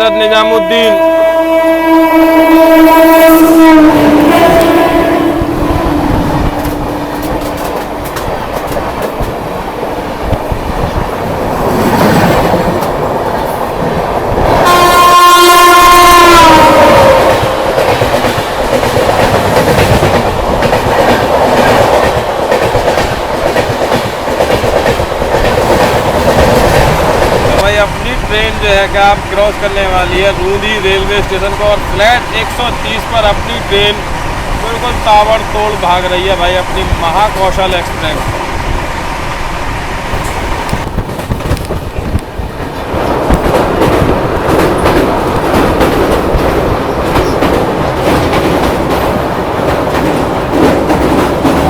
हजरत निजामुद्दीन। अपनी ट्रेन जो है कि आप क्रॉस करने वाली है रूंदी रेलवे स्टेशन को, और फ्लैट 130 पर अपनी ट्रेन बिल्कुल ताबड़तोड़ भाग रही है भाई, अपनी महाकौशल एक्सप्रेस।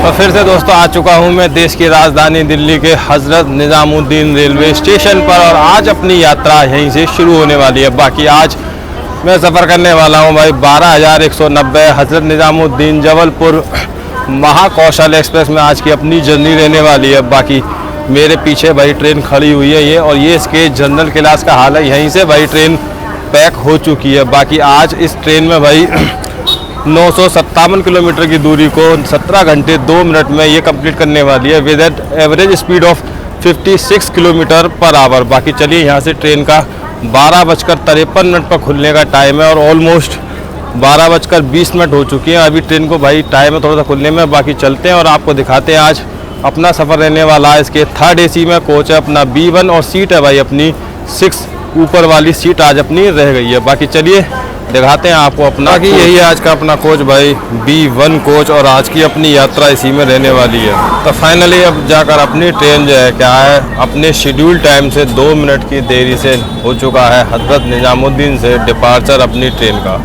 तो फिर से दोस्तों आ चुका हूं मैं देश की राजधानी दिल्ली के हजरत निजामुद्दीन रेलवे स्टेशन पर, और आज अपनी यात्रा यहीं से शुरू होने वाली है। बाकी आज मैं सफ़र करने वाला हूं भाई 12,190 हजरत निजामुद्दीन जबलपुर महाकौशल एक्सप्रेस में आज की अपनी जर्नी रहने वाली है। बाकी मेरे पीछे भाई ट्रेन खड़ी हुई है ये, और ये इसके जनरल क्लास का हाल है। यहीं से भाई ट्रेन पैक हो चुकी है। बाकी आज इस ट्रेन में भाई 957 किलोमीटर की दूरी को 17 घंटे 2 मिनट में ये कंप्लीट करने वाली है with average speed of 56 kilometre per hour. बाकी चलिए यहाँ से ट्रेन का 12:53 पर खुलने का टाइम है, और ऑलमोस्ट 12:20 हो चुकी है। अभी ट्रेन को भाई टाइम है थोड़ा सा खुलने में। बाकी चलते हैं और आपको दिखाते हैं आज अपना सफ़र रहने वाला है। इसके 3rd AC में कोच है अपना B1, और सीट है भाई अपनी 6 ऊपर वाली सीट आज अपनी रह गई है। बाकी चलिए दिखाते हैं आपको अपना। बाकी यही है आज का अपना कोच भाई B1 कोच, और आज की अपनी यात्रा इसी में रहने वाली है। तो फाइनली अब जाकर अपनी ट्रेन जो है क्या है अपने शेड्यूल टाइम से 2 मिनट की देरी से हो चुका है हजरत निजामुद्दीन से डिपार्चर अपनी ट्रेन का।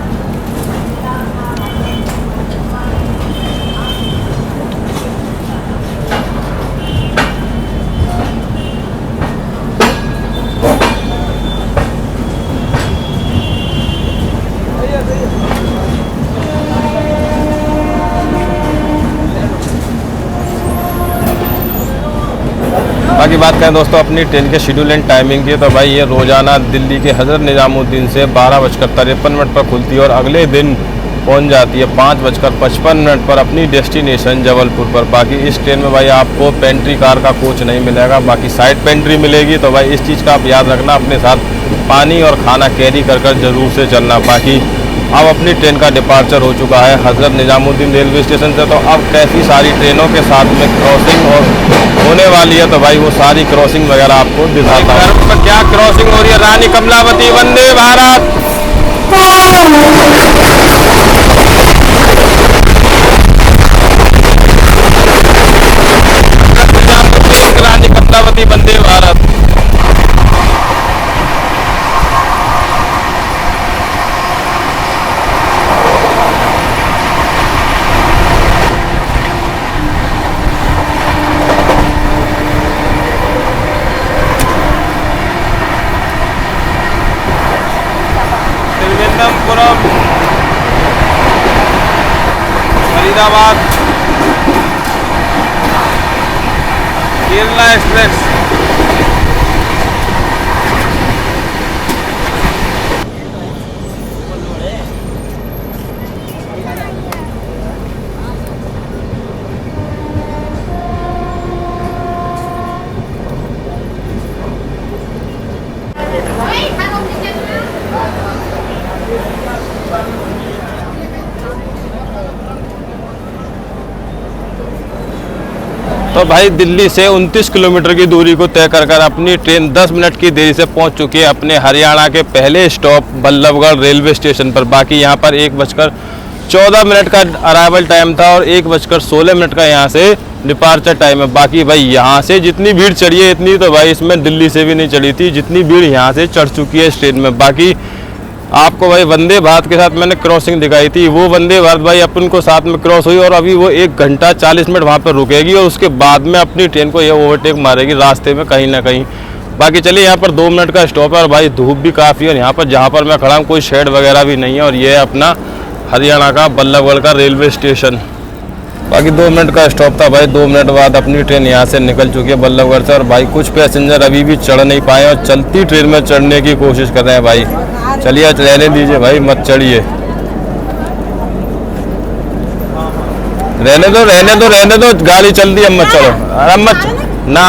बाकी बात करें दोस्तों अपनी ट्रेन के शेड्यूल एंड टाइमिंग की, तो भाई ये रोज़ाना दिल्ली के हजरत निजामुद्दीन से 12:53 पर खुलती है, और अगले दिन पहुंच जाती है 5:55 पर अपनी डेस्टिनेशन जबलपुर पर। बाकी इस ट्रेन में भाई आपको पेंट्री कार का कोच नहीं मिलेगा, बाकी साइड पेंट्री मिलेगी। तो भाई इस चीज़ का आप याद रखना, अपने साथ पानी और खाना कैरी कर ज़रूर से चलना। बाकी अब अपनी ट्रेन का डिपार्चर हो चुका है हजरत निजामुद्दीन रेलवे स्टेशन से। तो अब कैसी सारी ट्रेनों के साथ में क्रॉसिंग और होने वाली है, तो भाई वो सारी क्रॉसिंग वगैरह आपको दिखाता हूँ। क्या क्रॉसिंग हो रही है, रानी कमलावती, वंदे भारत। रानी कमलावती वंदे भारत। फरीदाबाद केरला एक्सप्रेस। तो भाई दिल्ली से 29 किलोमीटर की दूरी को तय कर अपनी ट्रेन 10 मिनट की देरी से पहुंच चुकी है अपने हरियाणा के पहले स्टॉप बल्लभगढ़ रेलवे स्टेशन पर। बाकी यहां पर 1:14 का अराइवल टाइम था, और 1:16 का यहां से डिपार्चर टाइम है। बाकी भाई यहां से जितनी भीड़ चढ़ी है इतनी तो भाई इसमें दिल्ली से भी नहीं चढ़ी थी जितनी भीड़ यहां से चढ़ चुकी है इस ट्रेन में। बाकी आपको भाई वंदे भारत के साथ मैंने क्रॉसिंग दिखाई थी, वो वंदे भारत भाई अपन को साथ में क्रॉस हुई, और अभी वो 1 घंटा 40 मिनट वहाँ पर रुकेगी, और उसके बाद में अपनी ट्रेन को ये ओवरटेक मारेगी रास्ते में कहीं ना कहीं। बाकी चलिए यहाँ पर 2 मिनट का स्टॉप है, और भाई धूप भी काफ़ी है, और यहाँ पर जहाँ पर मैं खड़ा हूँ कोई शेड वगैरह भी नहीं है, और ये है अपना हरियाणा का बल्लभगढ़ का रेलवे स्टेशन। बाकी 2 मिनट का स्टॉप था भाई। 2 मिनट बाद अपनी ट्रेन यहाँ से निकल चुकी है बल्लभगढ़ से। और भाई कुछ पैसेंजर अभी भी चढ़ नहीं पाए और चलती ट्रेन में चढ़ने की कोशिश कर रहे हैं भाई। चलिए रहने दीजिए भाई, मत चढ़िए, रहने दो रहने दो रहने दो, गाड़ी चल दी, अब मत चढ़ो। अरे अब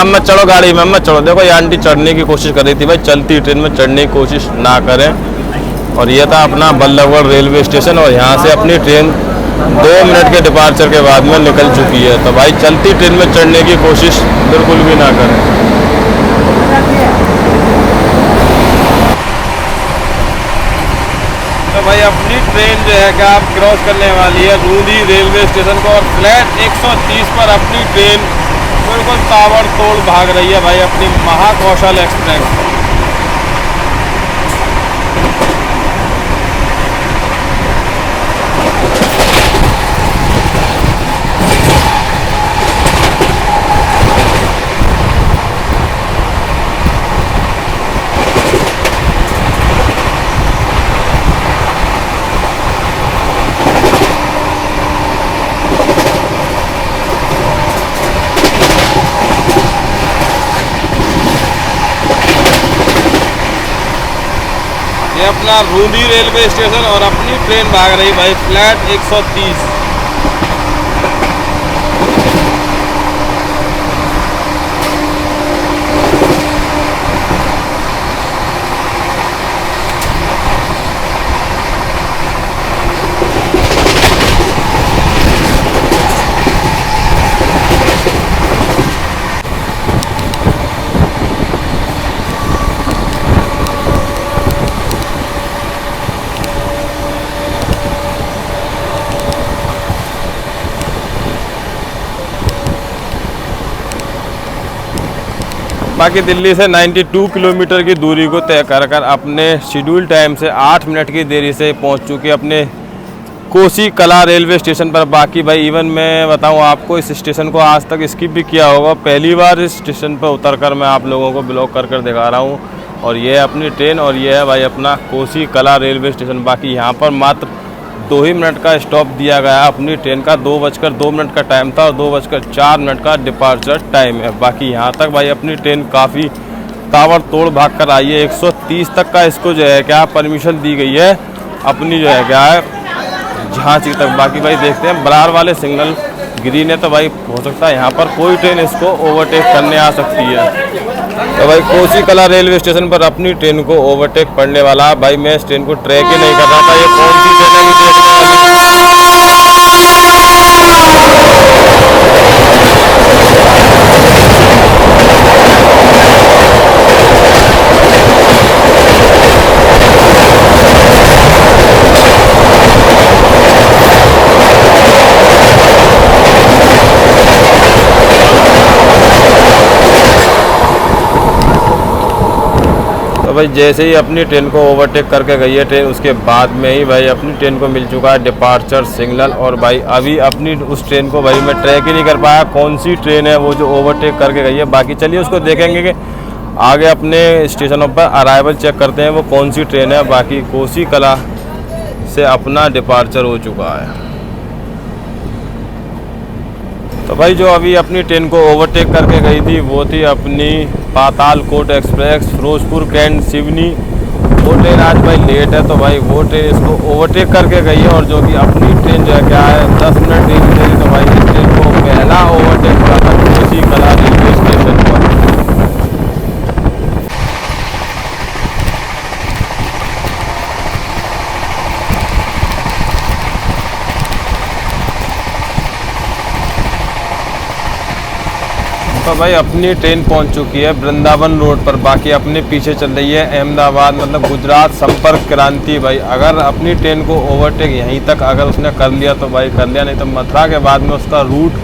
मत चढ़ो गाड़ी में, मत चढ़ो। देखो ये आंटी चढ़ने की कोशिश कर रही थी भाई, चलती ट्रेन में चढ़ने की कोशिश ना करें। और ये था अपना बल्लभगढ़ रेलवे स्टेशन और यहाँ से अपनी ट्रेन 2 मिनट के डिपार्चर के बाद में निकल चुकी है। तो भाई चलती ट्रेन में चढ़ने की कोशिश बिल्कुल भी ना करें। तो भाई अपनी ट्रेन जो है क्या आप क्रॉस करने वाली है रूंदी रेलवे स्टेशन को, और फ्लैट 130 पर अपनी ट्रेन बिल्कुल ताबड़तोड़ भाग रही है भाई, अपनी महाकौशल एक्सप्रेस। ये अपना रूंदी रेलवे स्टेशन और अपनी ट्रेन भाग रही भाई फ्लैट 130। बाकी दिल्ली से 92 किलोमीटर की दूरी को तय कर अपने शेड्यूल टाइम से 8 मिनट की देरी से पहुंच चुके अपने कोसी कला रेलवे स्टेशन पर। बाकी भाई इवन मैं बताऊं आपको, इस स्टेशन को आज तक स्किप भी किया होगा, पहली बार इस स्टेशन पर उतरकर मैं आप लोगों को ब्लॉग कर दिखा रहा हूं। और ये है अपनी ट्रेन और ये है भाई अपना कोसी कला रेलवे स्टेशन। बाकी यहाँ पर मात्र 2 ही मिनट का स्टॉप दिया गया है अपनी ट्रेन का। 2:02 का टाइम था और 2:04 का डिपार्चर टाइम है। बाकी यहाँ तक भाई अपनी ट्रेन काफ़ी ताबड़तोड़ भाग कर आई है। 130 तक का इसको जो है क्या परमिशन दी गई है अपनी जो है क्या है झांसी तक। बाकी भाई देखते हैं, बरार वाले सिग्नल ग्रीन है तो भाई हो सकता है यहाँ पर कोई ट्रेन इसको ओवरटेक करने आ सकती है। तो भाई कोसी कला रेलवे स्टेशन पर अपनी ट्रेन को ओवरटेक पड़ने वाला है। भाई मैं इस ट्रेन को ट्रैक ही नहीं कर रहा था, ये कौन सी ट्रेन है देखने भाई जैसे ही अपनी ट्रेन को ओवरटेक करके गई है ट्रेन, उसके बाद में ही भाई अपनी ट्रेन को मिल चुका है डिपार्चर सिग्नल। और भाई अभी अपनी उस ट्रेन को भाई मैं ट्रैक ही नहीं कर पाया कौन सी ट्रेन है वो जो ओवरटेक करके गई है। बाकी चलिए उसको देखेंगे कि आगे अपने स्टेशनों पर अराइवल चेक करते हैं वो कौन सी ट्रेन है। बाकी कोसी कला से अपना डिपार्चर हो चुका है। तो भाई जो अभी अपनी ट्रेन को ओवरटेक करके गई थी वो थी अपनी पातालकोट एक्सप्रेस फिरोजपुर कैंट सिवनी। वो ट्रेन आज भाई लेट है तो भाई वो ट्रेन इसको ओवरटेक करके गई है। और जो कि अपनी ट्रेन जो है क्या है 10 मिनट देरी रही। तो भाई इस ट्रेन को पहला ओवरटेक करा था कोसी कला रेलवे स्टेशन पर। तो भाई अपनी ट्रेन पहुंच चुकी है वृंदावन रोड पर। बाकी अपने पीछे चल रही है अहमदाबाद मतलब गुजरात संपर्क क्रांति। भाई अगर अपनी ट्रेन को ओवरटेक यहीं तक अगर उसने कर लिया तो भाई कर लिया, नहीं तो मथुरा के बाद में उसका रूट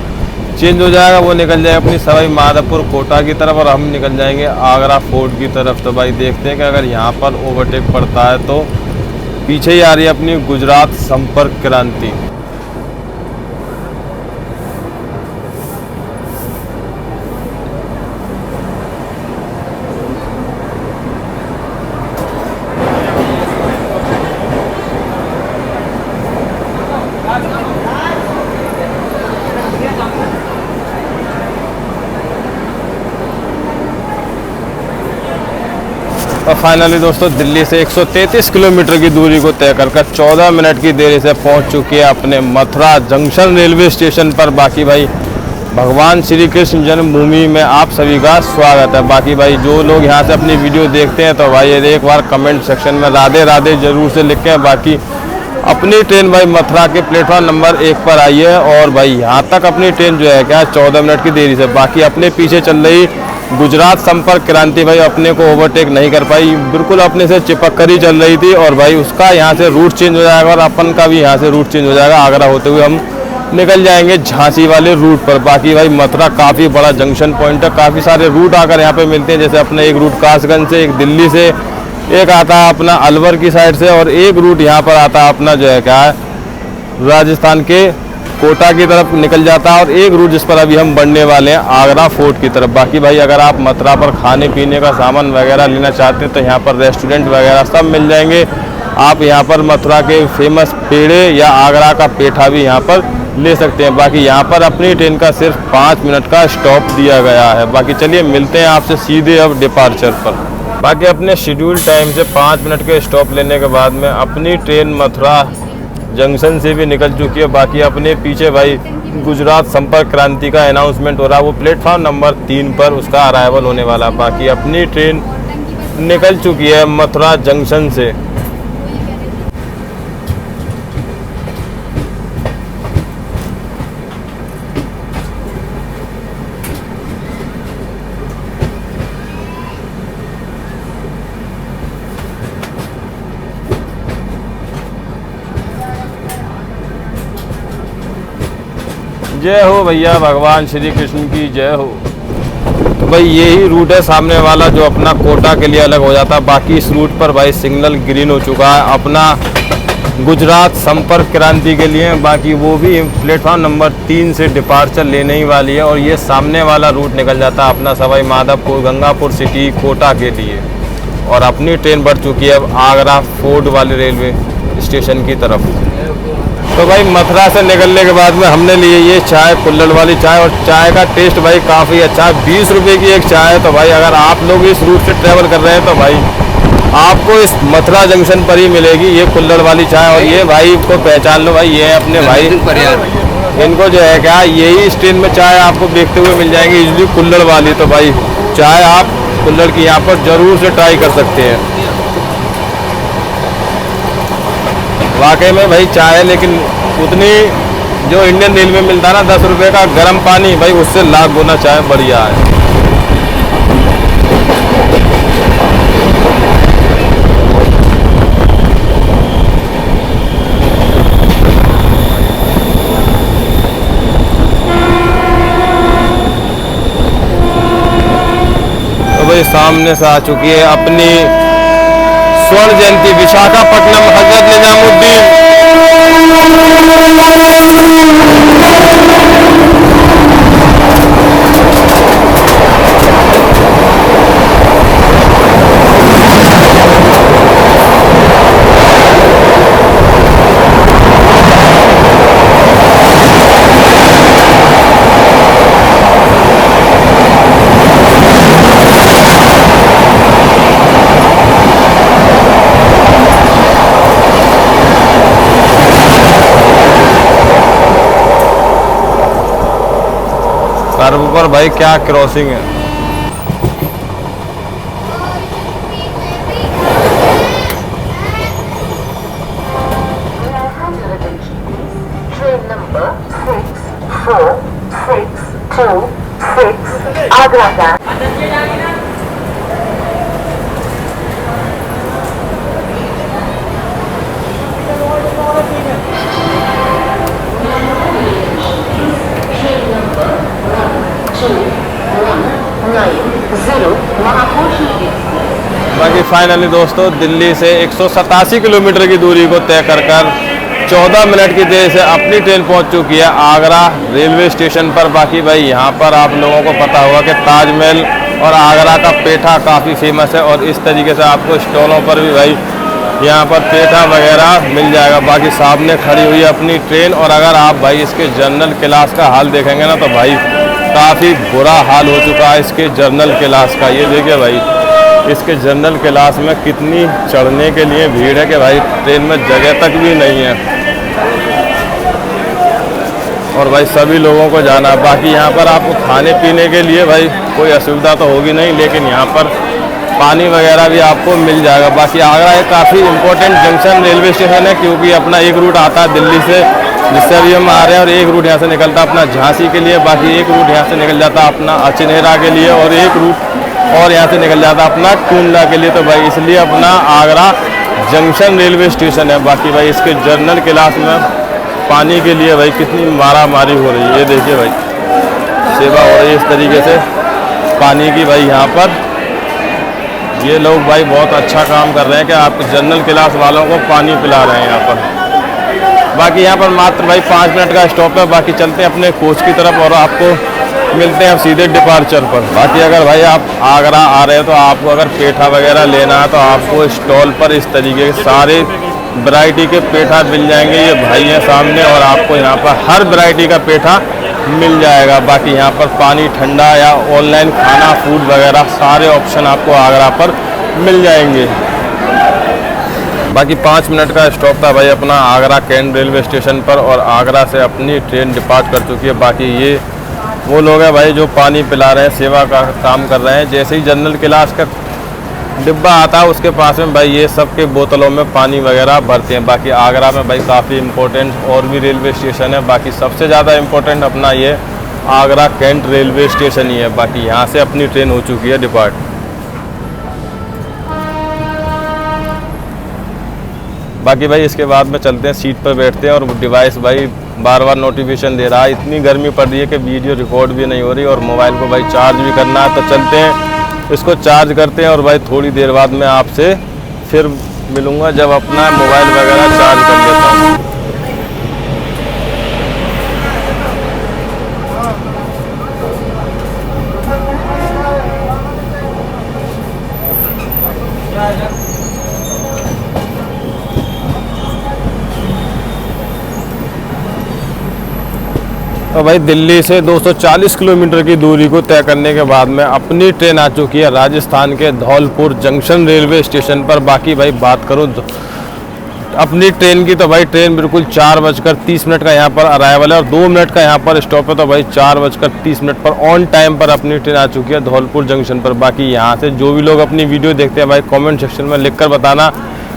चेंज हो जाएगा। वो निकल जाएगा अपनी सवाई माधोपुर कोटा की तरफ और हम निकल जाएंगे आगरा फोर्ट की तरफ। तो भाई देखते हैं कि अगर यहाँ पर ओवरटेक पड़ता है तो पीछे ही आ रही है अपनी गुजरात संपर्क क्रांति। और फाइनली दोस्तों दिल्ली से 133 किलोमीटर की दूरी को तय कर 14 मिनट की देरी से पहुंच चुकी है अपने मथुरा जंक्शन रेलवे स्टेशन पर। बाकी भाई भगवान श्री कृष्ण जन्मभूमि में आप सभी का स्वागत है। बाकी भाई जो लोग यहाँ से अपनी वीडियो देखते हैं तो भाई एक बार कमेंट सेक्शन में राधे राधे जरूर से लिखें। बाकी अपनी ट्रेन भाई मथुरा के प्लेटफॉर्म नंबर 1 पर आई है और भाई यहाँ तक अपनी ट्रेन जो है क्या 14 मिनट की देरी से। बाकी अपने पीछे चल रही गुजरात संपर्क क्रांति भाई अपने को ओवरटेक नहीं कर पाई, बिल्कुल अपने से चिपक कर ही चल रही थी और भाई उसका यहाँ से रूट चेंज हो जाएगा और अपन का भी यहाँ से रूट चेंज हो जाएगा। आगरा होते हुए हम निकल जाएंगे झांसी वाले रूट पर। बाकी भाई मथुरा काफ़ी बड़ा जंक्शन पॉइंट है, काफ़ी सारे रूट आकर यहाँ पे मिलते हैं। जैसे अपने एक रूट कासगंज से, एक दिल्ली से, एक आता है अपना अलवर की साइड से और एक रूट यहाँ पर आता है अपना जो है क्या है राजस्थान के कोटा की तरफ निकल जाता है और एक रूट जिस पर अभी हम बढ़ने वाले हैं आगरा फोर्ट की तरफ। बाकी भाई अगर आप मथुरा पर खाने पीने का सामान वगैरह लेना चाहते हैं तो यहाँ पर रेस्टोरेंट वगैरह सब मिल जाएंगे। आप यहाँ पर मथुरा के फेमस पेड़े या आगरा का पेठा भी यहाँ पर ले सकते हैं। बाकी यहाँ पर अपनी ट्रेन का सिर्फ 5 मिनट का स्टॉप दिया गया है। बाकी चलिए मिलते हैं आपसे सीधे अब डिपार्चर पर। बाकी अपने शेड्यूल टाइम से 5 मिनट के स्टॉप लेने के बाद में अपनी ट्रेन मथुरा जंक्शन से भी निकल चुकी है। बाकी अपने पीछे भाई गुजरात संपर्क क्रांति का अनाउंसमेंट हो रहा है, वो प्लेटफॉर्म नंबर 3 पर उसका अराइवल होने वाला। बाकी अपनी ट्रेन निकल चुकी है मथुरा जंक्शन से। जय हो भैया, भगवान श्री कृष्ण की जय हो। तो भाई यही रूट है सामने वाला जो अपना कोटा के लिए अलग हो जाता है। बाकी इस रूट पर भाई सिग्नल ग्रीन हो चुका है अपना गुजरात संपर्क क्रांति के लिए। बाकी वो भी प्लेटफॉर्म नंबर 3 से डिपार्चर लेने ही वाली है और ये सामने वाला रूट निकल जाता है अपना सवाई माधोपुर गंगापुर सिटी कोटा के लिए। और अपनी ट्रेन बढ़ चुकी है अब आगरा फोर्ट वाले रेलवे स्टेशन की तरफ। तो भाई मथुरा से निकलने के बाद में हमने लिए ये चाय, कुल्हड़ वाली चाय, और चाय का टेस्ट भाई काफ़ी अच्छा है। 20 रुपये की एक चाय है। तो भाई अगर आप लोग इस रूट से ट्रैवल कर रहे हैं तो भाई आपको इस मथुरा जंक्शन पर ही मिलेगी ये कुल्हड़ वाली चाय। और ये भाई को पहचान लो भाई, ये है अपने भाई, इनको जो है क्या यही स्टेशन में चाय आपको देखते हुए मिल जाएंगी इजली कुल्हड़ वाली। तो भाई चाय आप कुल्हड़ की यहाँ पर ज़रूर से ट्राई कर सकते हैं। वाकई में भाई चाय है, लेकिन उतनी जो इंडियन रेल में मिलता है ना 10 रुपये का गर्म पानी, भाई उससे लाख गुना चाय बढ़िया है। तो भाई सामने से आ चुकी है अपनी स्वर्ण जयंती विशाखापट्टनम हजरत निजामुद्दीन। कर्व पर भाई क्या क्रॉसिंग है। ट्रेन नंबर 64626 आगरा का बाकी फाइनली दोस्तों दिल्ली से 187 किलोमीटर की दूरी को तय कर 14 मिनट की देर से अपनी ट्रेन पहुंच चुकी है आगरा रेलवे स्टेशन पर। बाकी भाई यहाँ पर आप लोगों को पता होगा कि ताजमहल और आगरा का पेठा काफ़ी फेमस है और इस तरीके से आपको स्टॉलों पर भी भाई यहाँ पर पेठा वगैरह मिल जाएगा। बाकी सामने खड़ी हुई है अपनी ट्रेन और अगर आप भाई इसके जनरल क्लास का हाल देखेंगे ना तो भाई काफ़ी बुरा हाल हो चुका है इसके जनरल क्लास का। ये देखिए भाई इसके जनरल क्लास में कितनी चढ़ने के लिए भीड़ है कि भाई ट्रेन में जगह तक भी नहीं है। और भाई सभी लोगों को जाना है। बाकी यहाँ पर आपको खाने पीने के लिए भाई कोई असुविधा तो होगी नहीं, लेकिन यहाँ पर पानी वगैरह भी आपको मिल जाएगा। बाकी आगरा एक काफ़ी इम्पोर्टेंट जंक्शन रेलवे स्टेशन है, क्योंकि अपना एक रूट आता है दिल्ली से, जिससे अभी हम आ रहे हैं, और एक रूट यहाँ से निकलता है अपना झांसी के लिए। बाकी एक रूट यहाँ से निकल जाता है अपना अचनेरा के लिए, और एक रूट और यहाँ से निकल जाता है अपना टूंडला के लिए। तो भाई इसलिए अपना आगरा जंक्शन रेलवे स्टेशन है। बाकी भाई इसके जनरल क्लास में पानी के लिए भाई कितनी मारा मारी हो रही है, ये देखिए भाई सेवा हो रही है इस तरीके से पानी की। भाई यहाँ पर ये लोग भाई बहुत अच्छा काम कर रहे हैं कि आप जनरल क्लास वालों को पानी पिला रहे हैं यहाँ पर। बाकी यहाँ पर मात्र भाई 5 मिनट का स्टॉप है। बाकी चलते हैं अपने कोच की तरफ और आपको मिलते हैं अब सीधे डिपार्चर पर। बाकी अगर भाई आप आगरा आ रहे हैं तो आपको अगर पेठा वगैरह लेना है तो आपको स्टॉल पर इस तरीके के सारे वैरायटी के पेठा मिल जाएंगे। ये भाई हैं सामने, और आपको यहाँ पर हर वैरायटी का पेठा मिल जाएगा। बाकी यहाँ पर पानी ठंडा या ऑनलाइन खाना फूड वगैरह सारे ऑप्शन आपको आगरा पर मिल जाएंगे। बाकी 5 मिनट का स्टॉप था भाई अपना आगरा कैंट रेलवे स्टेशन पर, और आगरा से अपनी ट्रेन डिपार्ट कर चुकी है। बाकी ये वो लोग हैं भाई जो पानी पिला रहे हैं, सेवा का काम कर रहे हैं। जैसे ही जनरल क्लास का डिब्बा आता है उसके पास में भाई ये सब के बोतलों में पानी वगैरह भरते हैं। बाकी आगरा में भाई काफ़ी इम्पोर्टेंट और भी रेलवे स्टेशन है। बाकी सबसे ज़्यादा इम्पोर्टेंट अपना ये आगरा कैंट रेलवे स्टेशन ही है। बाकी यहाँ से अपनी ट्रेन हो चुकी है डिपार्ट। बाकी भाई इसके बाद में चलते हैं, सीट पर बैठते हैं, और डिवाइस भाई बार बार नोटिफिकेशन दे रहा है। इतनी गर्मी पड़ रही है कि वीडियो रिकॉर्ड भी नहीं हो रही, और मोबाइल को भाई चार्ज भी करना है। तो चलते हैं इसको चार्ज करते हैं, और भाई थोड़ी देर बाद मैं आपसे फिर मिलूँगा जब अपना मोबाइल वगैरह चार्ज कर लेता हूँ। तो भाई दिल्ली से 240 किलोमीटर की दूरी को तय करने के बाद में अपनी ट्रेन आ चुकी है राजस्थान के धौलपुर जंक्शन रेलवे स्टेशन पर। बाकी भाई बात करूं अपनी ट्रेन की, तो भाई ट्रेन बिल्कुल 4:30 का यहाँ पर अराइवल है, और 2 मिनट का यहाँ पर स्टॉप है। तो भाई 4:30 पर ऑन टाइम पर अपनी ट्रेन आ चुकी है धौलपुर जंक्शन पर। बाकी यहाँ से जो भी लोग अपनी वीडियो देखते हैं भाई कमेंट सेक्शन में लिखकर बताना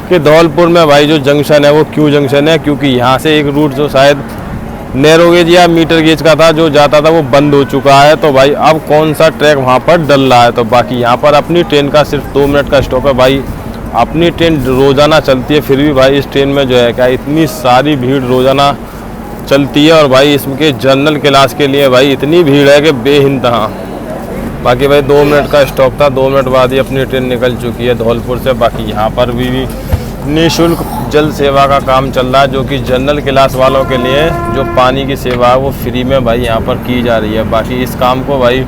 कि धौलपुर में भाई जो जंक्शन है वो क्यों जंक्शन है, क्योंकि यहाँ से एक रूट जो शायद नैरो गेज या मीटर गेज का था जो जाता था वो बंद हो चुका है। तो भाई अब कौन सा ट्रैक वहाँ पर डल रहा है। तो बाकी यहाँ पर अपनी ट्रेन का सिर्फ 2 मिनट का स्टॉप है। भाई अपनी ट्रेन रोज़ाना चलती है, फिर भी भाई इस ट्रेन में जो है क्या इतनी सारी भीड़ रोज़ाना चलती है, और भाई इसके जनरल क्लास के लिए भाई इतनी भीड़ है कि बेइंतहा। बाकी भाई 2 मिनट का स्टॉप था, 2 मिनट बाद ही अपनी ट्रेन निकल चुकी है धौलपुर से। बाकी यहाँ पर भी निःशुल्क जल सेवा का काम चल रहा है, जो कि जनरल क्लास वालों के लिए जो पानी की सेवा है वो फ्री में भाई यहाँ पर की जा रही है। बाकी इस काम को भाई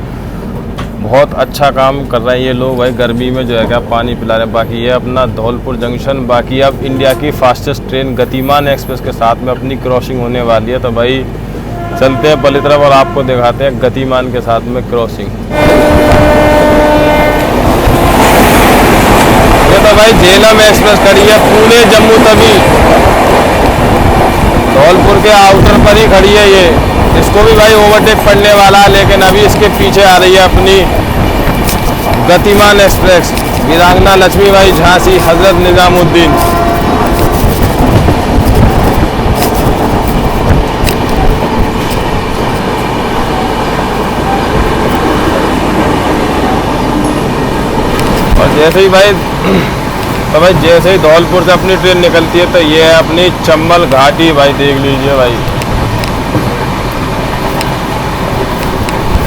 बहुत अच्छा काम कर रहे हैं ये लोग, भाई गर्मी में जो है क्या पानी पिला रहे हैं। बाकी ये अपना धौलपुर जंक्शन, बाकी अब इंडिया की फास्टेस्ट ट्रेन गतिमान एक्सप्रेस के साथ में अपनी क्रॉसिंग होने वाली है। तो भाई चलते हैं पहली तरफ और आपको दिखाते हैं गतिमान के साथ में क्रॉसिंग। तो भाई झेलम एक्सप्रेस खड़ी है पुणे जम्मू तवी, धौलपुर के आउटर पर ही खड़ी है ये। इसको भी भाई ओवरटेक पड़ने वाला है, लेकिन अभी इसके पीछे आ रही है अपनी गतिमान एक्सप्रेस वीरांगना लक्ष्मीबाई झांसी हजरत निजामुद्दीन। और जैसे ही भाई तो भाई जैसे ही धौलपुर से अपनी ट्रेन निकलती है तो ये है अपनी चंबल घाटी। भाई देख लीजिए भाई,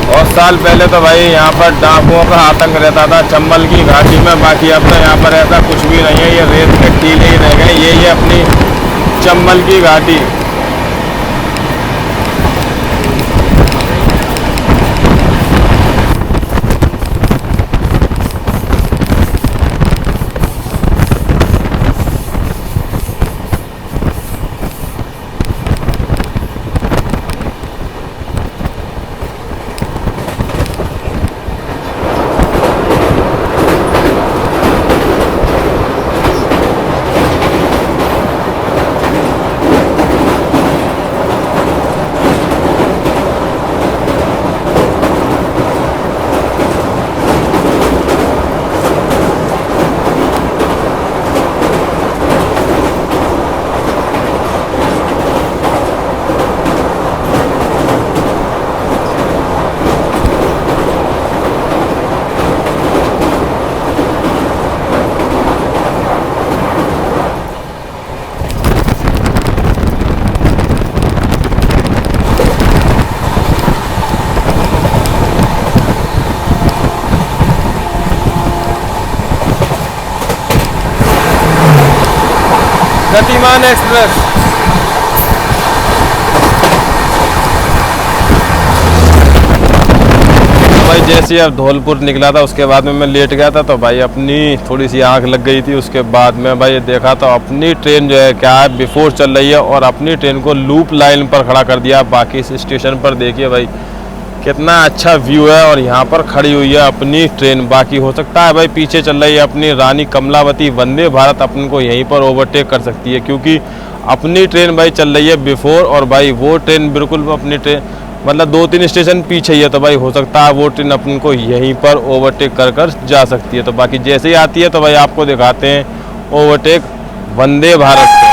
बहुत साल पहले तो भाई यहाँ पर डाकुओं का आतंक रहता था चंबल की घाटी में। बाकी अब तो यहाँ पर ऐसा कुछ भी नहीं है, ये रेत के टीले ही रह गए। ये अपनी चंबल की घाटी। गतिमान एक्सप्रेस। भाई जैसे ही अब धौलपुर निकला था उसके बाद में मैं लेट गया था, तो भाई अपनी थोड़ी सी आंख लग गई थी। उसके बाद में भाई देखा तो अपनी ट्रेन जो है क्या है बिफोर चल रही है और अपनी ट्रेन को लूप लाइन पर खड़ा कर दिया। बाकी इस स्टेशन पर देखिए भाई कितना अच्छा व्यू है और यहाँ पर खड़ी हुई है अपनी ट्रेन। बाकी हो सकता है भाई पीछे चल रही है अपनी रानी कमलावती वंदे भारत अपन को यहीं पर ओवरटेक कर सकती है, क्योंकि अपनी ट्रेन भाई चल रही है बिफोर और भाई वो ट्रेन बिल्कुल अपनी ट्रेन मतलब 2-3 स्टेशन पीछे ही है। तो भाई हो सकता है वो ट्रेन अपन को यहीं पर ओवरटेक कर जा सकती है। तो बाकी जैसे ही आती है तो भाई आपको दिखाते हैं ओवरटेक वंदे भारत से।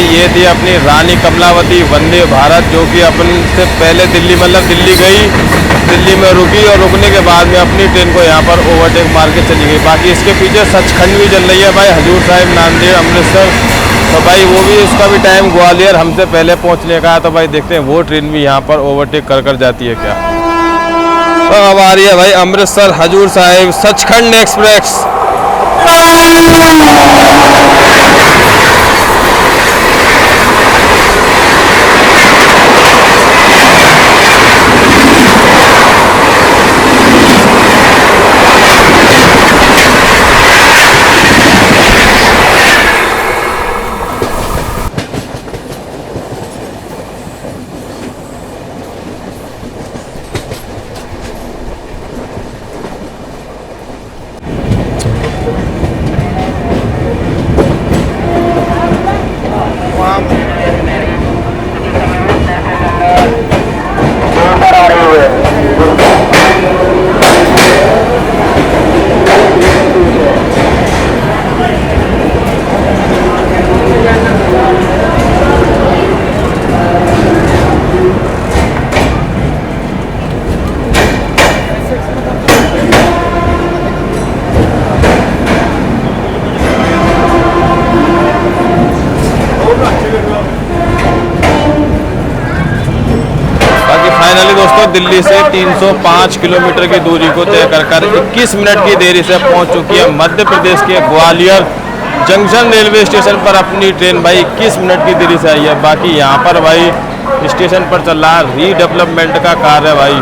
ये थी अपनी रानी कमलावती वंदे भारत, जो कि अपन से पहले दिल्ली मतलब दिल्ली गई, दिल्ली में रुकी और रुकने के बाद में अपनी ट्रेन को यहाँ पर ओवरटेक मार के चली गई। बाकी इसके पीछे सचखंड भी चल रही है भाई, हजूर साहिब नांदेड़ अमृतसर। तो भाई वो भी उसका भी टाइम ग्वालियर हमसे पहले पहुँचने का है। तो भाई देखते हैं वो ट्रेन भी यहाँ पर ओवरटेक कर जाती है क्या। तो अब आ रही है भाई अमृतसर हजूर साहिब सचखंड एक्सप्रेस। फाइनली दोस्तों दिल्ली से 305 किलोमीटर की दूरी को तय कर 21 मिनट की देरी से पहुंच चुकी है मध्य प्रदेश के ग्वालियर जंक्शन रेलवे स्टेशन पर अपनी ट्रेन भाई 21 मिनट की देरी से आई है। बाकी यहाँ पर भाई स्टेशन पर चल रहा है रीडेवलपमेंट का कार्य भाई,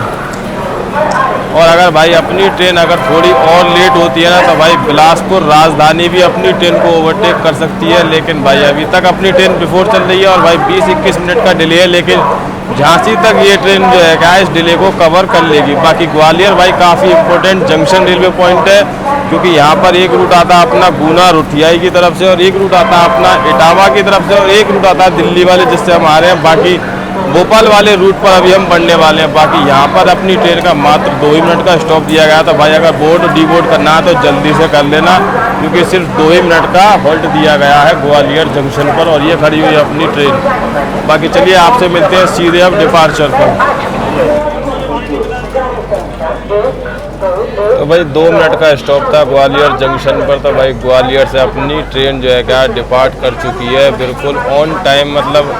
और अगर भाई अपनी ट्रेन अगर थोड़ी और लेट होती है ना तो भाई बिलासपुर राजधानी भी अपनी ट्रेन को ओवरटेक कर सकती है। लेकिन भाई अभी तक अपनी ट्रेन बिफोर चल रही है और भाई 20-21 मिनट का डिले है, लेकिन झांसी तक ये ट्रेन जो है क्या इस डिले को कवर कर लेगी। बाकी ग्वालियर भाई काफ़ी इंपॉर्टेंट जंक्शन रेलवे पॉइंट है, क्योंकि यहाँ पर एक रूट आता है अपना गुना रुठियाई की तरफ से और एक रूट आता है अपना इटावा की तरफ से और एक रूट आता है दिल्ली वाले जिससे हम आ रहे हैं। बाकी भोपाल वाले रूट पर अभी हम बढ़ने वाले हैं। बाकी यहाँ पर अपनी ट्रेन का मात्र 2 ही मिनट का स्टॉप दिया गया। तो भाई अगर बोर्ड डी बोर्ड करना है तो जल्दी से कर लेना, क्योंकि सिर्फ 2 ही मिनट का होल्ड दिया गया है ग्वालियर जंक्शन पर और ये खड़ी हुई है अपनी ट्रेन। बाकी चलिए आपसे मिलते हैं सीधे अब डिपार्चर पर। तो भाई 2 मिनट का स्टॉप था ग्वालियर जंक्शन पर। तो भाई ग्वालियर से अपनी ट्रेन जो है क्या डिपार्ट कर चुकी है बिल्कुल ऑन टाइम, मतलब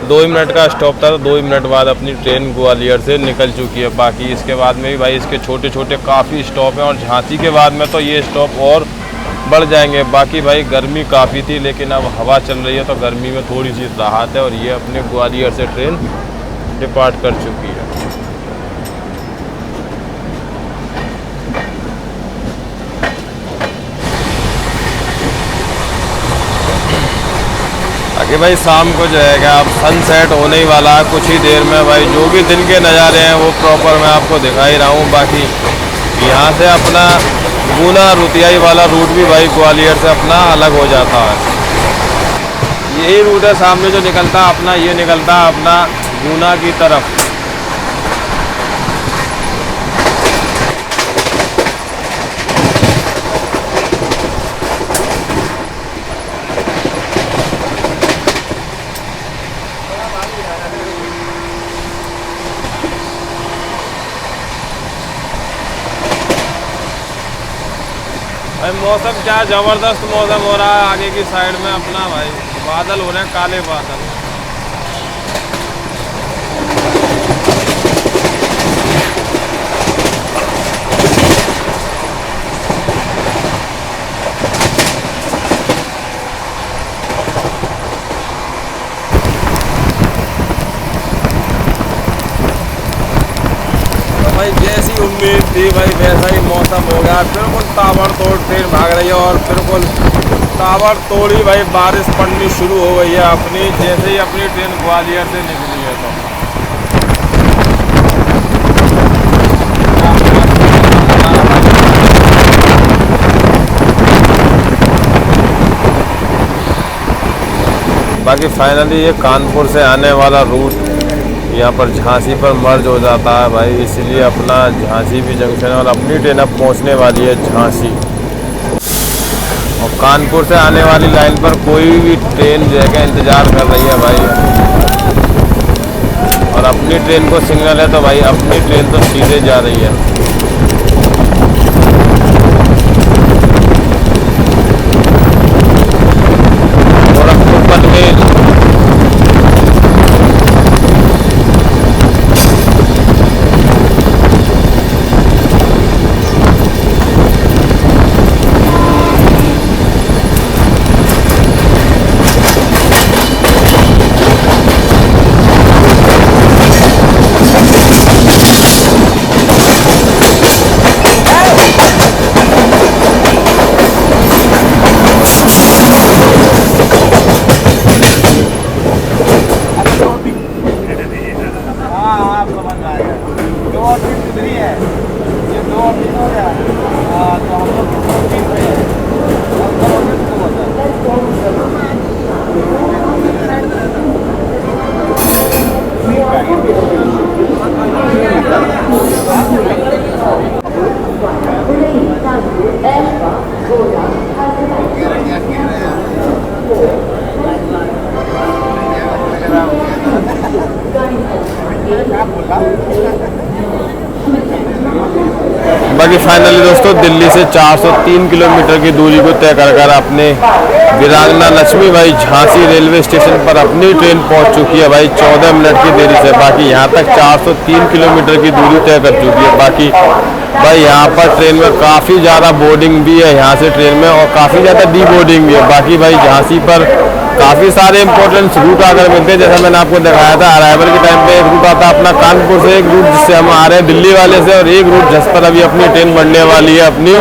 2 ही मिनट का स्टॉप था तो 2 ही मिनट बाद अपनी ट्रेन ग्वालियर से निकल चुकी है। बाकी इसके बाद में भी भाई इसके छोटे छोटे काफ़ी स्टॉप हैं और झांसी के बाद में तो ये स्टॉप और बढ़ जाएंगे। बाकी भाई गर्मी काफ़ी थी, लेकिन अब हवा चल रही है तो गर्मी में थोड़ी सी राहत है और ये अपने ग्वालियर से ट्रेन डिपार्ट कर चुकी है। कि भाई शाम को जो है क्या अब सनसेट होने ही वाला है कुछ ही देर में। भाई जो भी दिन के नज़ारे हैं वो प्रॉपर मैं आपको दिखा ही रहा हूँ। बाकी यहाँ से अपना गुना रुतियाई वाला रूट भी भाई ग्वालियर से अपना अलग हो जाता है। यही रूट है सामने जो निकलता है अपना, ये निकलता है अपना गुना की तरफ। भाई मौसम क्या ज़बरदस्त मौसम हो रहा है आगे की साइड में अपना भाई। बादल हो रहे हैं, काले बादल। भाई जैसी उम्मीद थी भाई वैसा ही मौसम हो गया, बिल्कुल ताबड़तोड़ ट्रेन भाग रही है और बिल्कुल ताबड़तोड़ ही भाई बारिश पड़नी शुरू हो गई है अपनी, जैसे ही अपनी ट्रेन ग्वालियर से निकली है। तो बाकी फाइनली ये कानपुर से आने वाला रूट यहाँ पर झांसी पर मर्ज हो जाता है भाई, इसलिए अपना झांसी भी जंक्शन है और अपनी ट्रेन अब पहुँचने वाली है झांसी। और कानपुर से आने वाली लाइन पर कोई भी ट्रेन जगह इंतज़ार कर रही है भाई, और अपनी ट्रेन को सिग्नल है तो भाई अपनी ट्रेन तो सीधे जा रही है। बाकी फाइनली दोस्तों दिल्ली से 403 किलोमीटर की दूरी को तय कर अपने वीरांगना लक्ष्मीबाई झांसी रेलवे स्टेशन पर अपनी ट्रेन पहुंच चुकी है भाई 14 मिनट की देरी से। बाकी यहां तक 403 किलोमीटर की दूरी तय कर चुकी है। बाकी भाई यहाँ पर ट्रेन में काफ़ी ज़्यादा बोर्डिंग भी है यहाँ से ट्रेन में, और काफ़ी ज़्यादा डी बोर्डिंग भी है। बाकी भाई झांसी पर काफ़ी सारे इंपॉर्टेंट रूट आकर मिलते हैं, जैसा मैंने आपको दिखाया था अराइवल के टाइम पे एक रूट आता है अपना कानपुर से, एक रूट जिससे हम आ रहे हैं दिल्ली वाले से, और एक रूट जिस पर अभी अपनी ट्रेन बढ़ने वाली है अपनी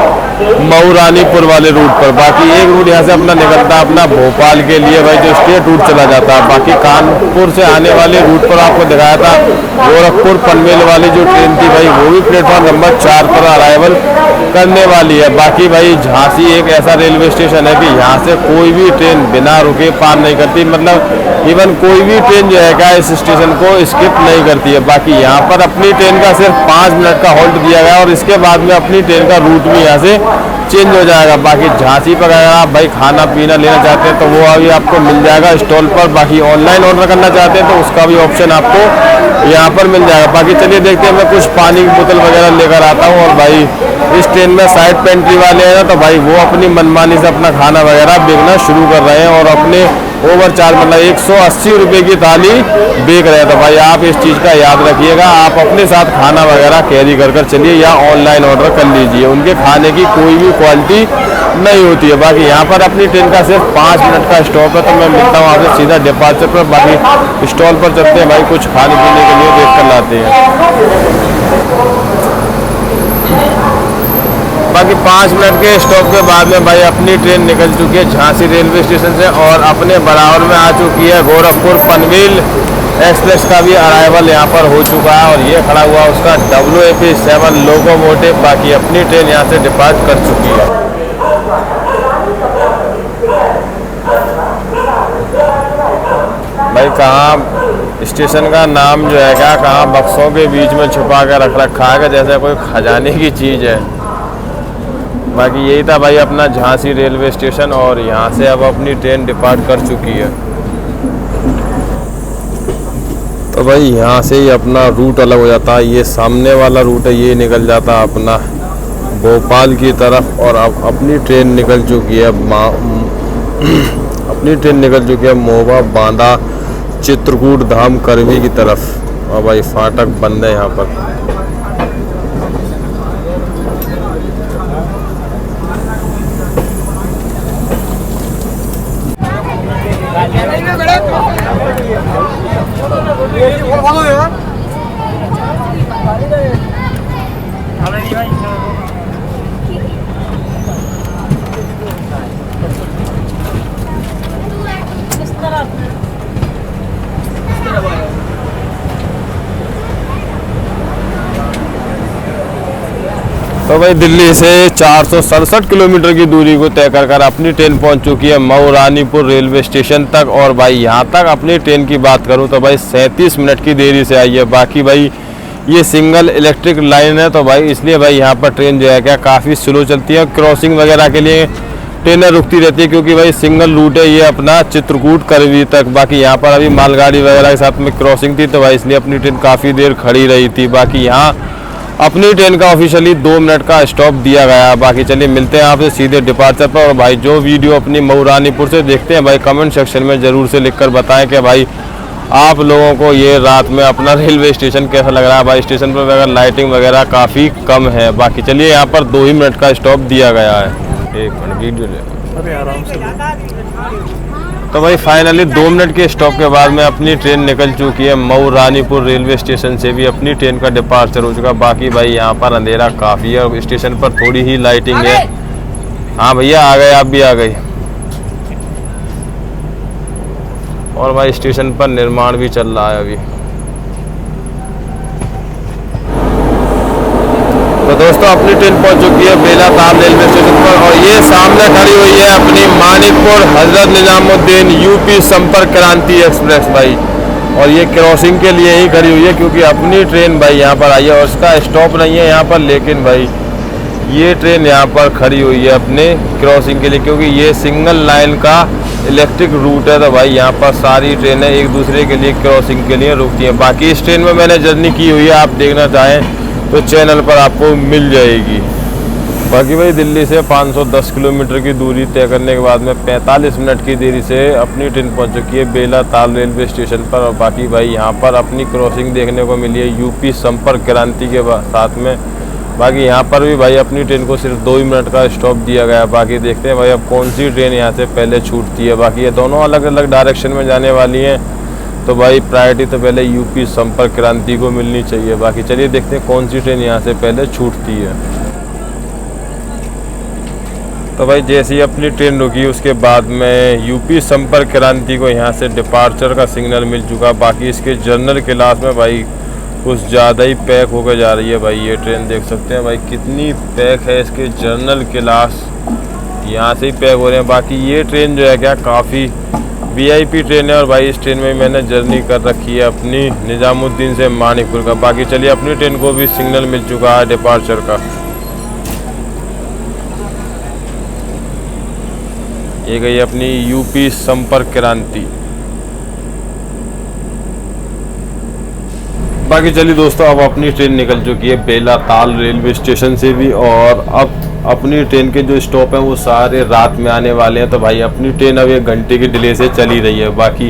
मऊ रानीपुर वाले रूट पर। बाकी एक रूट यहाँ से अपना निकलता है अपना भोपाल के लिए भाई, जो स्टेट रूट चला जाता है। बाकी कानपुर से आने वाले रूट पर आपको दिखाया था गोरखपुर पनवेल वाली जो ट्रेन थी भाई, वो भी प्लेटफॉर्म नंबर 4 पर अराइवल करने वाली है। बाकी भाई झांसी एक ऐसा रेलवे स्टेशन है कि यहाँ से कोई भी ट्रेन बिना रुके पार नहीं करती, मतलब इवन कोई भी ट्रेन जो है क्या इस स्टेशन को स्किप नहीं करती है। बाकी यहाँ पर अपनी ट्रेन का सिर्फ 5 मिनट का होल्ड दिया गया, और इसके बाद में अपनी ट्रेन का रूट भी यहाँ से चेंज हो जाएगा। बाकी झांसी पर अगर आप भाई खाना पीना लेना चाहते हैं तो वो अभी आपको मिल जाएगा स्टॉल पर। बाकी ऑनलाइन ऑर्डर करना चाहते हैं तो उसका भी ऑप्शन आपको यहाँ पर मिल जाएगा। बाकी चलिए देखते हैं, मैं कुछ पानी की बोतल वगैरह लेकर आता हूँ। और भाई इस ट्रेन में साइड पेंट्री वाले हैं ना, तो भाई वो अपनी मनमानी से अपना खाना वगैरह बेचना शुरू कर रहे हैं, और अपने ओवर चार्ज मतलब 180 रुपये की थाली बेच रहे हैं। तो भाई आप इस चीज़ का याद रखिएगा, आप अपने साथ खाना वगैरह कैरी कर चलिए या ऑनलाइन ऑर्डर कर लीजिए, उनके खाने की कोई भी क्वालिटी नहीं होती है। बाकी यहाँ पर अपनी ट्रेन का सिर्फ 5 मिनट का स्टॉप है, तो मैं मिलता हूँ आपसे सीधा डिपार्चर पर। बाकी स्टॉल पर चलते हैं भाई, कुछ खाने पीने के लिए देख कर लाते हैं। बाकी 5 मिनट के स्टॉप के बाद में भाई अपनी ट्रेन निकल चुकी है झांसी रेलवे स्टेशन से, और अपने बराबर में आ चुकी है गोरखपुर पनवेल एक्सप्रेस का भी अराइवल यहाँ पर हो चुका है, और ये खड़ा हुआ उसका WAP7 लोकोमोटिव। बाकी अपनी ट्रेन यहाँ से डिपार्ट कर चुकी है। भाई कहाँ स्टेशन का नाम जो है क्या, कहाँ बक्सों के बीच में छुपा कर रख रखा है जैसे कोई खजाने की चीज़ है। बाकी यही था भाई अपना झांसी रेलवे स्टेशन, और यहाँ से अब अपनी ट्रेन डिपार्ट कर चुकी है। तो भाई यहाँ से ही अपना रूट अलग हो जाता है, ये सामने वाला रूट है, ये निकल जाता है अपना भोपाल की तरफ, और अब अपनी ट्रेन निकल चुकी है अपनी ट्रेन निकल चुकी है मोवा, बांदा, चित्रकूट धाम, करवी की तरफ। और भाई फाटक बंद है यहाँ पर। तो भाई दिल्ली से 467 किलोमीटर की दूरी को तय कर अपनी ट्रेन पहुंच चुकी है मऊ रानीपुर रेलवे स्टेशन तक। और भाई यहाँ तक अपनी ट्रेन की बात करूँ तो भाई 37 मिनट की देरी से आई है। बाकी भाई ये सिंगल इलेक्ट्रिक लाइन है तो भाई इसलिए भाई यहाँ पर ट्रेन जो है क्या काफ़ी स्लो चलती है। क्रॉसिंग वगैरह के लिए ट्रेनें रुकती रहती है क्योंकि भाई सिंगल रूट है ये अपना चित्रकूट करवी तक। बाकी यहाँ पर अभी मालगाड़ी वगैरह के साथ में क्रॉसिंग थी तो भाई इसलिए अपनी ट्रेन काफ़ी देर खड़ी रही थी। बाकी यहाँ अपनी ट्रेन का ऑफिशियली 2 मिनट का स्टॉप दिया गया। बाकी चलिए मिलते हैं आपसे सीधे डिपार्चर पर। और भाई जो वीडियो अपनी मऊ रानीपुर से देखते हैं भाई कमेंट सेक्शन में ज़रूर से लिखकर बताएं कि भाई आप लोगों को ये रात में अपना रेलवे स्टेशन कैसा लग रहा है। भाई स्टेशन पर वगैरह लाइटिंग वगैरह काफ़ी कम है। बाकी चलिए यहाँ पर 2 ही मिनट का स्टॉप दिया गया है। 1 मिनट वीडियो ले अरे आराम से। तो भाई फाइनली 2 मिनट के स्टॉप के बाद में अपनी ट्रेन निकल चुकी है मऊ रानीपुर रेलवे स्टेशन से भी अपनी ट्रेन का डिपार्चर हो चुका। बाकी भाई यहाँ पर अंधेरा काफ़ी है और स्टेशन पर थोड़ी ही लाइटिंग है। हाँ भैया आ गए, आप भी आ गए। और भाई स्टेशन पर निर्माण भी चल रहा है अभी। तो दोस्तों अपनी ट्रेन पहुंच चुकी है बेलाताल रेलवे स्टेशन पर और ये सामने खड़ी हुई है अपनी मानिकपुर हजरत निजामुद्दीन यूपी संपर्क क्रांति एक्सप्रेस भाई। और ये क्रॉसिंग के लिए ही खड़ी हुई है क्योंकि अपनी ट्रेन भाई यहाँ पर आई है और इसका स्टॉप नहीं है यहाँ पर। लेकिन भाई ये ट्रेन यहाँ पर खड़ी हुई है अपने क्रॉसिंग के लिए क्योंकि ये सिंगल लाइन का इलेक्ट्रिक रूट है। तो भाई यहाँ पर सारी ट्रेनें एक दूसरे के लिए क्रॉसिंग के लिए रुकती हैं। बाकी इस ट्रेन में मैंने जर्नी की हुई है, आप देखना चाहें तो चैनल पर आपको मिल जाएगी। बाकी भाई दिल्ली से 510 किलोमीटर की दूरी तय करने के बाद में 45 मिनट की देरी से अपनी ट्रेन पहुंच चुकी है बेलाताल रेलवे स्टेशन पर। और बाकी भाई यहाँ पर अपनी क्रॉसिंग देखने को मिली है यूपी संपर्क क्रांति के साथ में। बाकी यहाँ पर भी भाई अपनी ट्रेन को सिर्फ 2 ही मिनट का स्टॉप दिया गया। बाकी देखते हैं भाई अब कौन सी ट्रेन यहाँ से पहले छूटती है। बाकी ये दोनों अलग अलग डायरेक्शन में जाने वाली हैं तो भाई प्रायोरिटी तो पहले यूपी संपर्क क्रांति को मिलनी चाहिए। बाकी चलिए देखते हैं कौन सी ट्रेन यहाँ से पहले छूटती है। तो भाई जैसे ही अपनी ट्रेन रुकी उसके बाद में यूपी संपर्क क्रांति को यहाँ से डिपार्चर का सिग्नल मिल चुका। बाकी इसके जनरल क्लास में भाई कुछ ज़्यादा ही पैक होकर जा रही है। भाई ये ट्रेन देख सकते हैं भाई कितनी पैक है। इसके जनरल क्लास यहाँ से ही पैक हो रहे हैं। बाकी ये ट्रेन जो है क्या काफ़ी वीआईपी ट्रेन है और भाई इस ट्रेन में मैंने जर्नी कर रखी है अपनी निजामुद्दीन से मानिकपुर का। बाकी चलिए अपनी ट्रेन को भी सिग्नल मिल चुका है डिपार्चर का। ये गई अपनी यूपी संपर्क क्रांति। बाकी चलिए दोस्तों अब अपनी ट्रेन निकल चुकी है बेलाताल रेलवे स्टेशन से भी और अब अपनी ट्रेन के जो स्टॉप हैं वो सारे रात में आने वाले हैं। तो भाई अपनी ट्रेन अब 1 घंटे की डिले से चली रही है। बाकी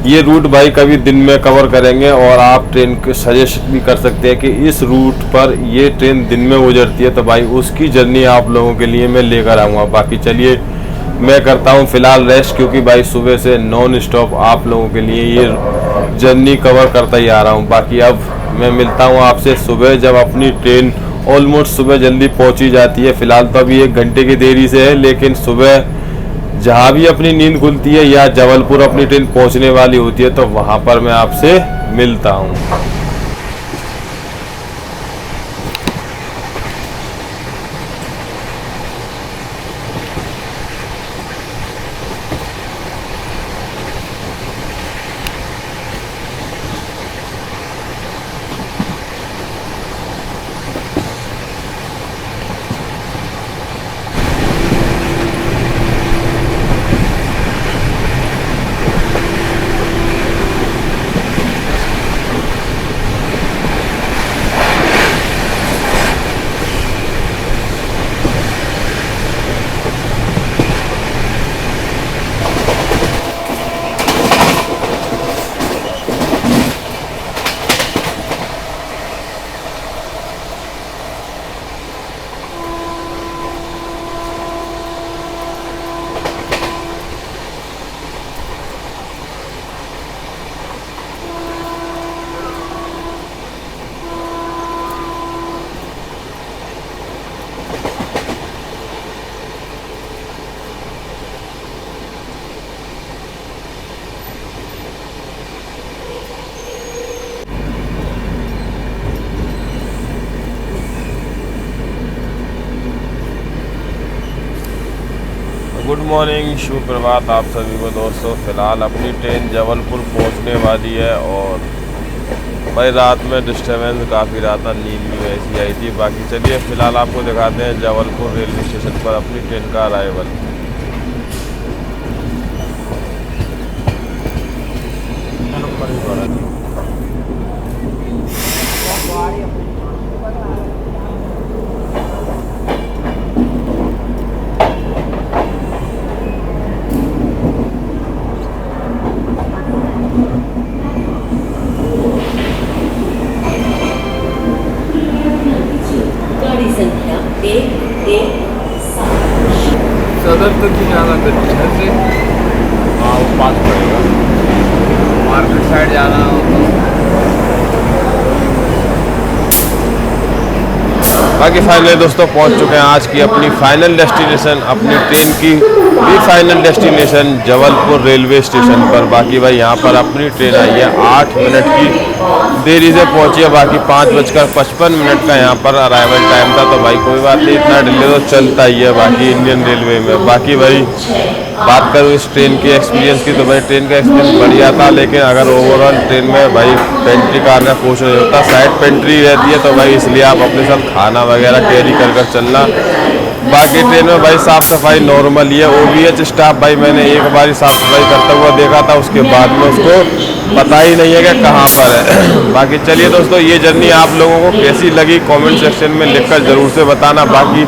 ये रूट भाई कभी दिन में कवर करेंगे और आप ट्रेन को सजेस्ट भी कर सकते हैं कि इस रूट पर ये ट्रेन दिन में गुजरती है तो भाई उसकी जर्नी आप लोगों के लिए मैं लेकर आऊँगा। बाकी चलिए मैं करता हूँ फ़िलहाल रेस्ट क्योंकि भाई सुबह से नॉन स्टॉप आप लोगों के लिए ये जर्नी कवर करता ही आ रहा हूँ। बाकी अब मैं मिलता हूँ आपसे सुबह जब अपनी ट्रेन ऑलमोस्ट सुबह जल्दी पहुंची जाती है। फ़िलहाल तो अभी 1 घंटे की देरी से है लेकिन सुबह जहाँ भी अपनी नींद खुलती है या जबलपुर अपनी ट्रेन पहुंचने वाली होती है तो वहाँ पर मैं आपसे मिलता हूँ। मॉर्निंग, शुभ प्रभात आप सभी को दोस्तों। फ़िलहाल अपनी ट्रेन जबलपुर पहुंचने वाली है और भाई रात में डिस्टर्बेंस काफ़ी रहा था, नींद भी वैसी आई थी। बाकी चलिए फ़िलहाल आपको दिखाते हैं जबलपुर रेलवे स्टेशन पर अपनी ट्रेन का अराइवल। संख्या 117 सदर तक ही जाना था छः से। हाँ वो पास पड़ेगा, मार्केट साइड जाना हो तो बाकी फाइनली दोस्तों पहुंच चुके हैं आज की अपनी फाइनल डेस्टिनेशन, अपनी ट्रेन की भी final destination Jabalpur railway station पर। बाकी भाई यहाँ पर अपनी ट्रेन आई है 8 मिनट की देरी से पहुंची है। बाकी 5:55 का यहाँ पर अराइवल टाइम था। तो भाई कोई बात नहीं, इतना डिले तो चलता ही है बाकी इंडियन रेलवे में। बाकी भाई बात करूँ इस ट्रेन के एक्सपीरियंस की तो भाई ट्रेन का एक्सपीरियंस बढ़िया था, लेकिन अगर ओवरऑल ट्रेन में भाई पेंट्री कारने का कुछ नहीं होता, साइड पेंट्री रहती है तो भाई इसलिए आप अपने साथ खाना वगैरह कैरी कर चलना। बाकी ट्रेन में भाई साफ़ सफाई नॉर्मल ही है। OVH स्टाफ भाई मैंने एक बार ही साफ़ सफाई करता हुआ देखा था, उसके बाद में उसको पता ही नहीं है कि कहाँ पर है। बाकी चलिए दोस्तों, ये जर्नी आप लोगों को कैसी लगी कमेंट सेक्शन में लिखकर ज़रूर से बताना। बाकी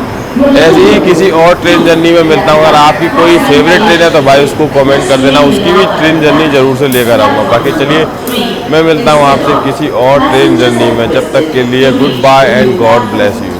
ऐसी ही किसी और ट्रेन जर्नी में मिलता हूँ। अगर आपकी कोई फेवरेट ट्रेन है तो भाई उसको कमेंट कर देना, उसकी भी ट्रेन जर्नी ज़रूर से लेकर आऊँगा। बाकी चलिए मैं मिलता हूँ आपसे किसी और ट्रेन जर्नी में, जब तक के लिए goodbye and God bless you.